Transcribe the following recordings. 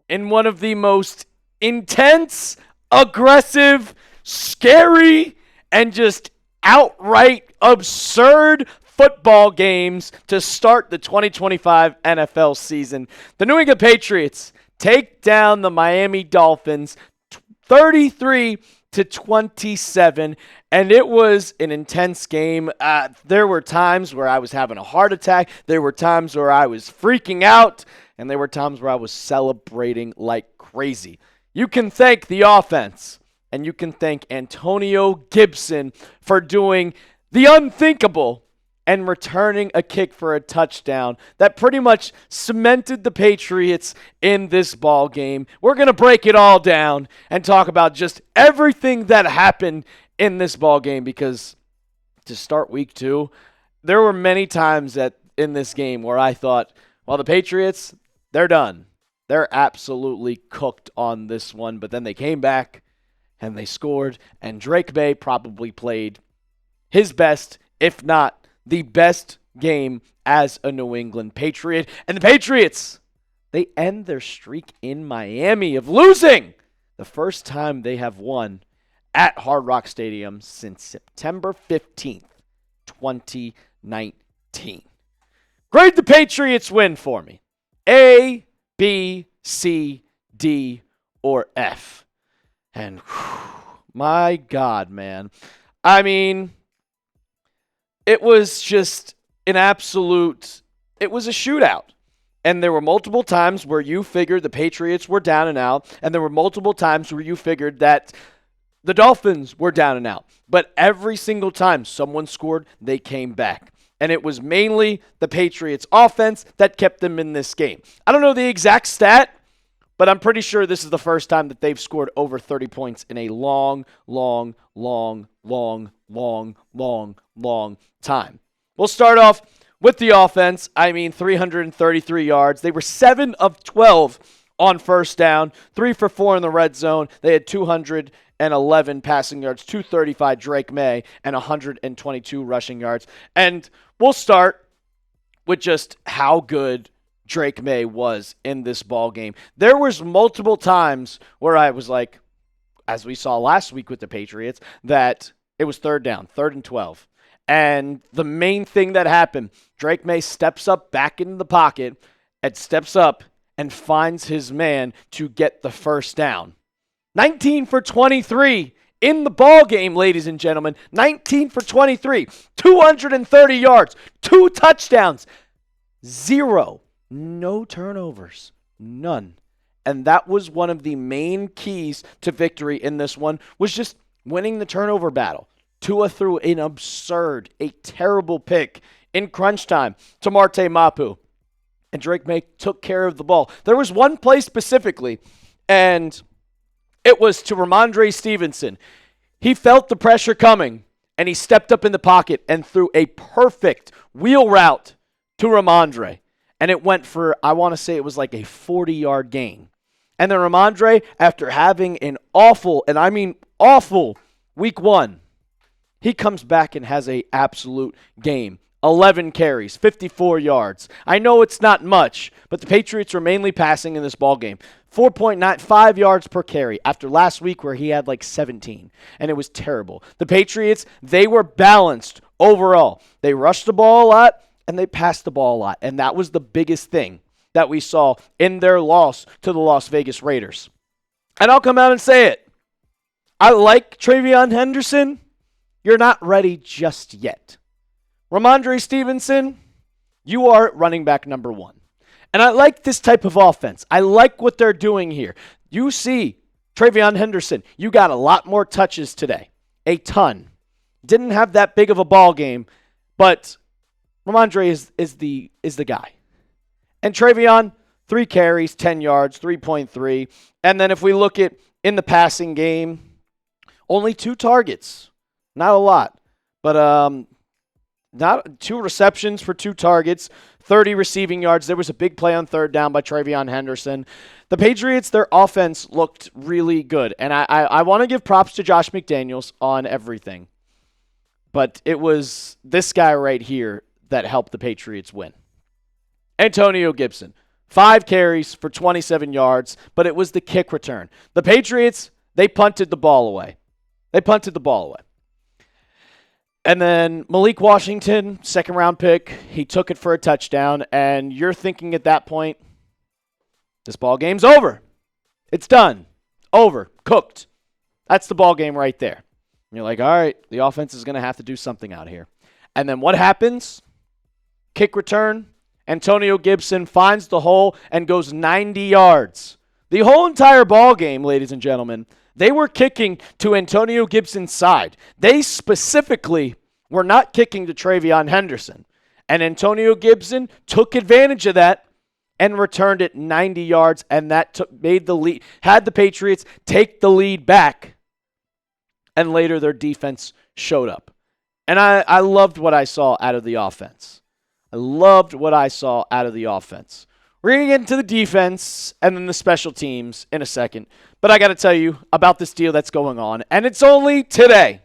In one of the most intense, aggressive, scary, and just outright absurd football games to start the 2025 NFL season, the New England Patriots take down the Miami Dolphins 33-27, and it was an intense game. There were times where I was having a heart attack. There were times where I was freaking out. And there were times where I was celebrating like crazy. You can thank the offense, and you can thank Antonio Gibson for doing the unthinkable and returning a kick for a touchdown that pretty much cemented the Patriots in this ball game. We're going to break it all down and talk about just everything that happened in this ball game, because to start week 2, there were many times in this game where I thought, well, the Patriots, they're done. They're absolutely cooked on this one. But then they came back and they scored. And Drake Maye probably played his best, if not the best game as a New England Patriot. And the Patriots, they end their streak in Miami of losing the first time they have won at Hard Rock Stadium since September 15th, 2019. Grade the Patriots win for me. A, B, C, D, or F. And my God, man. I mean, it was just an absolute, it was a shootout. And there were multiple times where you figured the Patriots were down and out, and there were multiple times where you figured that the Dolphins were down and out. But every single time someone scored, they came back. And it was mainly the Patriots offense that kept them in this game. I don't know the exact stat, but I'm pretty sure this is the first time that they've scored over 30 points in a long time. We'll start off with the offense. 333 yards. They were 7 of 12 on first down, 3 for 4 in the red zone. They had 211 passing yards, 235 Drake Maye, and 122 rushing yards. And we'll start with just how good Drake Maye was in this ball game. There was multiple times where I was like, as we saw last week with the Patriots, that it was third down, 3rd and 12. And the main thing that happened, Drake Maye steps up back into the pocket and steps up and finds his man to get the first down. 19 for 23 in the ball game, ladies and gentlemen. 19 for 23, 230 yards, 2 touchdowns, 0, no turnovers, none. And that was one of the main keys to victory in this one, was just winning the turnover battle. Tua threw an absurd, a terrible pick in crunch time to Marte Mapu. And Drake Maye took care of the ball. There was one play specifically, and it was to Ramondre Stevenson. He felt the pressure coming, and he stepped up in the pocket and threw a perfect wheel route to Ramondre. And it went for, I want to say it was like a 40-yard gain. And then Ramondre, after having an awful, and I mean awful, week 1, he comes back and has an absolute game. 11 carries, 54 yards. I know it's not much, but the Patriots were mainly passing in this ballgame. 4.95 yards per carry after last week where he had like 17, and it was terrible. The Patriots, they were balanced overall. They rushed the ball a lot, and they passed the ball a lot, and that was the biggest thing that we saw in their loss to the Las Vegas Raiders. And I'll come out and say it. I like Travion Henderson. You're not ready just yet. Ramondre Stevenson, you are running back number 1. And I like this type of offense. I like what they're doing here. You see, Travion Henderson, you got a lot more touches today. A ton. Didn't have that big of a ball game, but Ramondre is the guy. And Travion, 3 carries, 10 yards, 3.3. And then if we look at in the passing game, only 2 targets. Not a lot, but not 2 receptions for 2 targets, 30 receiving yards. There was a big play on third down by Travion Henderson. The Patriots, their offense looked really good, and I want to give props to Josh McDaniels on everything. But it was this guy right here that helped the Patriots win. Antonio Gibson, 5 carries for 27 yards, but it was the kick return. The Patriots, they punted the ball away. And then Malik Washington, second-round pick, he took it for a touchdown, and you're thinking at that point, this ball game's over. It's done. Over. Cooked. That's the ball game right there. And you're like, all right, the offense is going to have to do something out here. And then what happens? Kick return. Antonio Gibson finds the hole and goes 90 yards. The whole entire ball game, ladies and gentlemen, they were kicking to Antonio Gibson's side. They specifically were not kicking to Travion Henderson. And Antonio Gibson took advantage of that and returned it 90 yards, and that made the lead, had the Patriots take the lead back. And later their defense showed up. And I loved what I saw out of the offense. We're going to get into the defense and then the special teams in a second. But I got to tell you about this deal that's going on. And it's only today.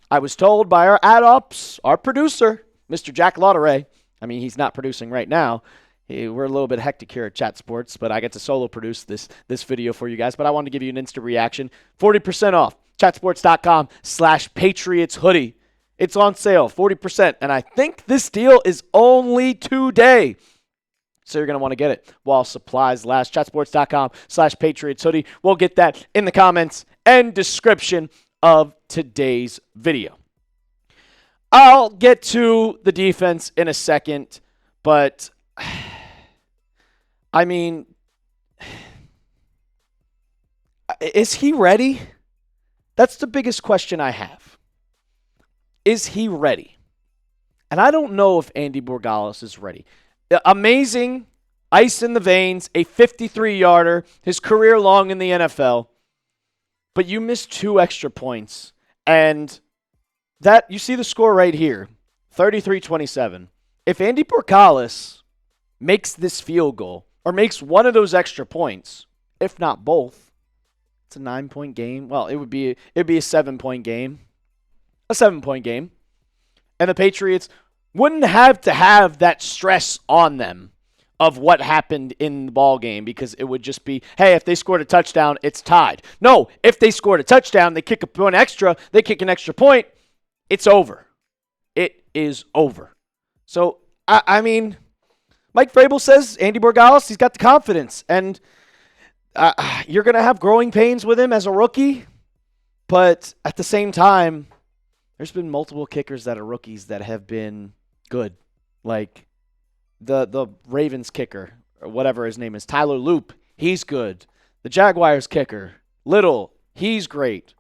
I was told by our ad ops, our producer, Mr. Jack Lauderay. I mean, he's not producing right now. We're a little bit hectic here at Chat Sports, but I get to solo produce this video for you guys. But I wanted to give you an instant reaction. 40% off. Chatsports.com/Patriots hoodie. It's on sale, 40%. And I think this deal is only today. So you're going to want to get it while supplies last. Chatsports.com/Patriots hoodie. We'll get that in the comments and description of today's video. I'll get to the defense in a second, but I mean, is he ready? That's the biggest question I have. Is he ready? And I don't know if Andy Borregales is ready. Amazing, ice in the veins, a 53-yarder, his career long in the NFL. But you missed 2 extra points. And that, you see the score right here, 33-27. If Andy Borregales makes this field goal or makes one of those extra points, if not both, it's a 9-point game. Well, it'd be a 7-point game. A 7-point game. And the Patriots wouldn't have to have that stress on them of what happened in the ball game, because it would just be, hey, if they scored a touchdown, it's tied. No, if they scored a touchdown, they kick a point extra, they kick an extra point, it's over. It is over. So, I mean, Mike Vrabel says Andy Borregales, he's got the confidence, and you're going to have growing pains with him as a rookie, but at the same time, there's been multiple kickers that are rookies that have been good. Like the Ravens kicker, or whatever his name is, Tyler Loop, he's good. The Jaguars kicker, Little, he's great.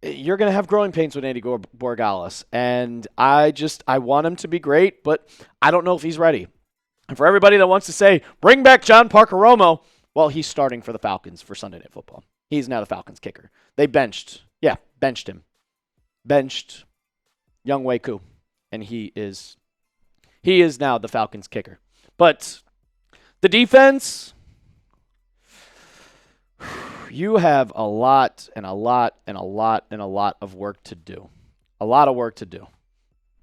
You're going to have growing pains with Andy Borregales, and I want him to be great, but I don't know if he's ready. And for everybody that wants to say, bring back John Parker-Romo, well, he's starting for the Falcons for Sunday Night Football. He's now the Falcons kicker. They benched him. Benched Young Wei Koo, and he is now the Falcons kicker. But the defense, you have a lot of work to do. A lot of work to do.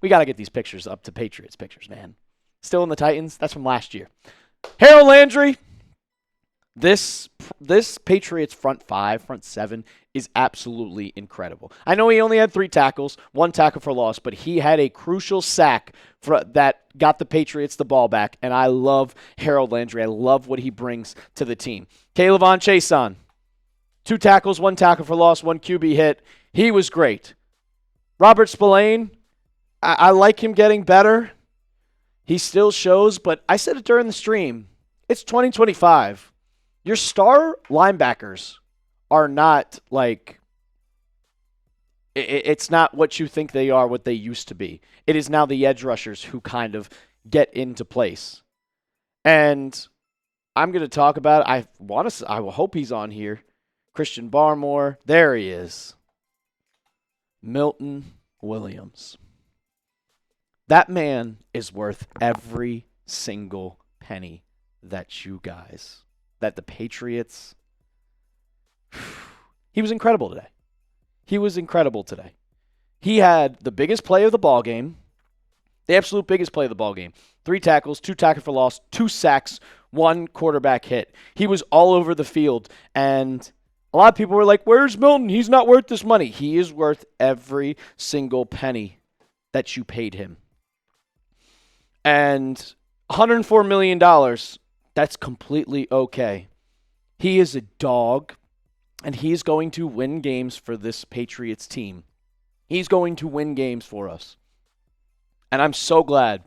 We got to get these pictures up to Patriots pictures, man. Still in the Titans? That's from last year. Harold Landry, this Patriots front 7 is absolutely incredible. I know he only had 3 tackles, 1 tackle for loss, but he had a crucial sack that got the Patriots the ball back, and I love Harold Landry. I love what he brings to the team. K'Lavon Chaisson, 2 tackles, 1 tackle for loss, 1 QB hit. He was great. Robert Spillane, I like him getting better. He still shows, but I said it during the stream. It's 2025. Your star linebackers are not like, it's not what you think they are, what they used to be. It is now the edge rushers who kind of get into place. And I'm going to talk about it. I hope he's on here. Christian Barmore. There he is. Milton Williams. That man is worth every single penny that the Patriots. He was incredible today. He had the biggest play of the ball game. The absolute biggest play of the ball game. 3 tackles, 2 tackles for loss, 2 sacks, 1 quarterback hit. He was all over the field, and a lot of people were like, where's Milton? He's not worth this money. He is worth every single penny that you paid him. And $104 million, that's completely okay. He is a dog, and he's going to win games for this Patriots team. He's going to win games for us. And I'm so glad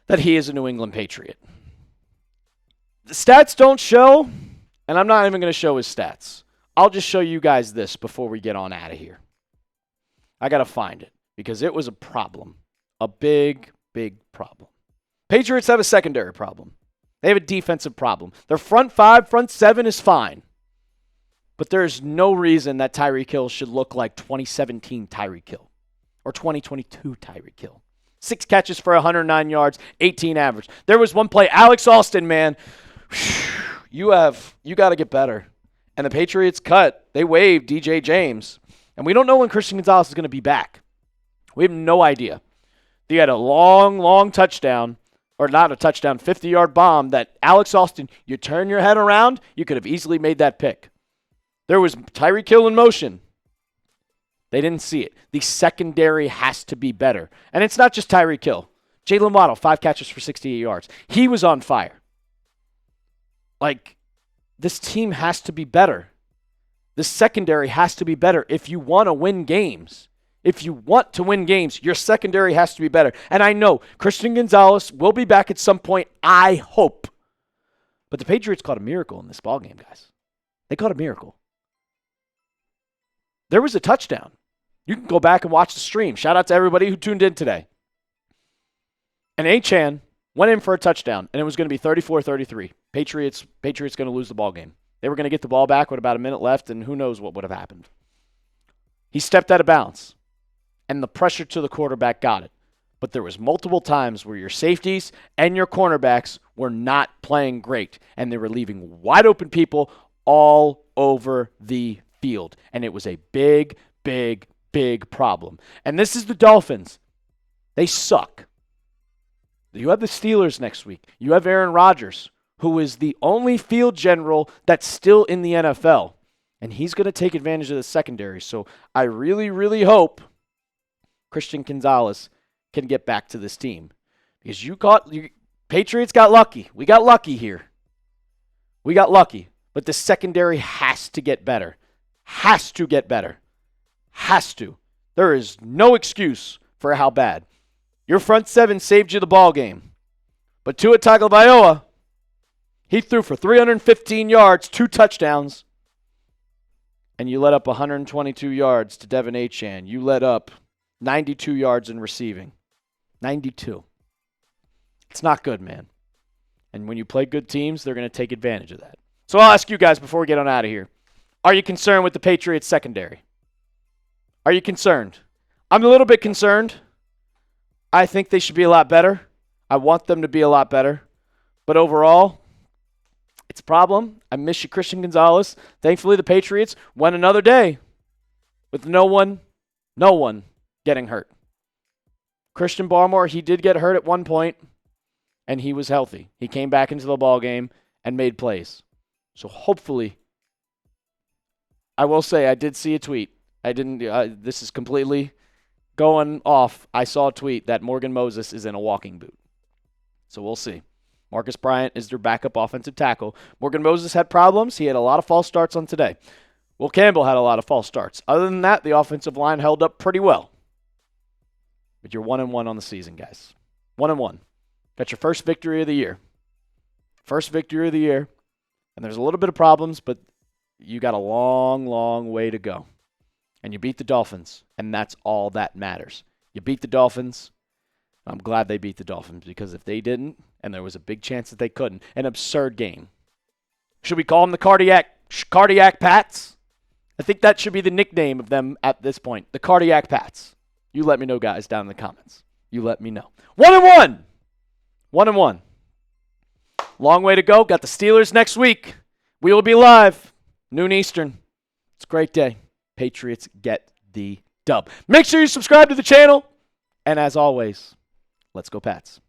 that he is a New England Patriot. The stats don't show, and I'm not even going to show his stats. I'll just show you guys this before we get on out of here. I got to find it because it was a problem. A big, big problem. Patriots have a secondary problem. They have a defensive problem. Their front 5, front 7 is fine. But there's no reason that Tyreek Hill should look like 2017 Tyreek Hill or 2022 Tyreek Hill. 6 catches for 109 yards, 18 average. There was one play, Alex Austin, man. You got to get better. And the Patriots they waived DJ James. And we don't know when Christian Gonzalez is going to be back. We have no idea. They had a long touchdown, or not a touchdown, 50-yard bomb that Alex Austin, you turn your head around, you could have easily made that pick. There was Tyreek Hill in motion. They didn't see it. The secondary has to be better. And it's not just Tyreek Hill. Jalen Waddle, 5 catches for 68 yards. He was on fire. Like, this team has to be better. The secondary has to be better if you want to win games. If you want to win games, your secondary has to be better. And I know Christian Gonzalez will be back at some point, I hope. But the Patriots caught a miracle in this ballgame, guys. They caught a miracle. There was a touchdown. You can go back and watch the stream. Shout out to everybody who tuned in today. And Achane went in for a touchdown, and it was going to be 34-33. Patriots going to lose the ball game. They were going to get the ball back with about a minute left, and who knows what would have happened. He stepped out of bounds, and the pressure to the quarterback got it. But there was multiple times where your safeties and your cornerbacks were not playing great, and they were leaving wide open people all over the field. And it was a big, big, big problem. And this is the Dolphins. They suck. You have the Steelers next week. You have Aaron Rodgers, who is the only field general that's still in the NFL. And he's going to take advantage of the secondary. So I really, really hope Christian Gonzalez can get back to this team. Because Patriots got lucky. We got lucky here. We got lucky. But the secondary has to get better. Has to get better. Has to. There is no excuse for how bad. Your front 7 saved you the ball game. But Tua Tagovailoa, he threw for 315 yards, 2 touchdowns. And you let up 122 yards to Devin Achane. You let up 92 yards in receiving. 92. It's not good, man. And when you play good teams, they're going to take advantage of that. So I'll ask you guys before we get on out of here. Are you concerned with the Patriots secondary? Are you concerned? I'm a little bit concerned. I think they should be a lot better. I want them to be a lot better. But overall, it's a problem. I miss you, Christian Gonzalez. Thankfully, the Patriots went another day with no one getting hurt. Christian Barmore, he did get hurt at one point, and he was healthy. He came back into the ball game and made plays. So hopefully, I will say I did see a tweet. This is completely going off. I saw a tweet that Morgan Moses is in a walking boot. So we'll see. Marcus Bryant is their backup offensive tackle. Morgan Moses had problems. He had a lot of false starts on today. Will Campbell had a lot of false starts. Other than that, the offensive line held up pretty well. But you're 1-1 on the season, guys. 1-1. Got your first victory of the year. First victory of the year. And there's a little bit of problems, but you got a long, long way to go. And you beat the Dolphins, and that's all that matters. You beat the Dolphins. I'm glad they beat the Dolphins, because if they didn't, and there was a big chance that they couldn't, an absurd game. Should we call them the Cardiac Pats? I think that should be the nickname of them at this point, the Cardiac Pats. You let me know, guys, down in the comments. You let me know. 1-1. 1-1. Long way to go. Got the Steelers next week. We will be live, noon Eastern. It's a great day. Patriots get the dub. Make sure you subscribe to the channel. And as always, let's go Pats.